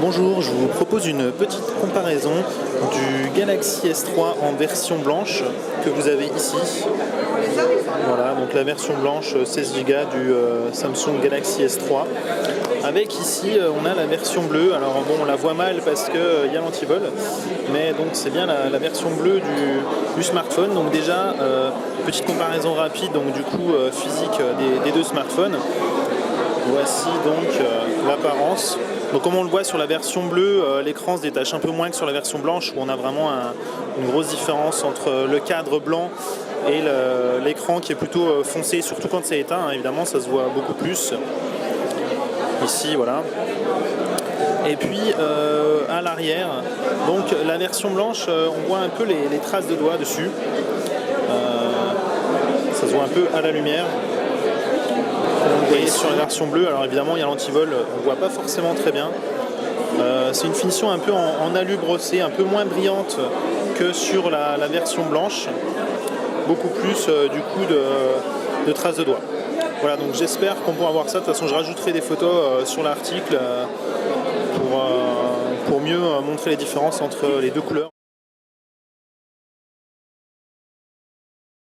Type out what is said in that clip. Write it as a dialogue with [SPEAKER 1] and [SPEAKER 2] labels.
[SPEAKER 1] Bonjour, je vous propose une petite comparaison du Galaxy S3 en version blanche que vous avez ici. Voilà, donc la version blanche 16 Go du Samsung Galaxy S3. Avec ici, on a la version bleue. Alors bon, on la voit mal parce qu'il y a l'antivol, mais donc c'est bien la version bleue du smartphone. Donc déjà, petite comparaison rapide, donc du coup physique des deux smartphones. Voici donc l'apparence. Donc comme on le voit sur la version bleue, l'écran se détache un peu moins que sur la version blanche où on a vraiment une grosse différence entre le cadre blanc et l'écran qui est plutôt foncé, surtout quand c'est éteint, hein, évidemment ça se voit beaucoup plus. Ici voilà. Et puis à l'arrière, donc la version blanche, on voit un peu les traces de doigts dessus. Ça se voit un peu à la lumière. Et sur la version bleue, alors évidemment il y a l'antivol, on ne voit pas forcément très bien. C'est une finition un peu en alu brossé, un peu moins brillante que sur la version blanche. Beaucoup plus du coup de traces de doigts. Voilà, donc j'espère qu'on pourra voir ça. De toute façon je rajouterai des photos sur l'article pour mieux montrer les différences entre les deux couleurs.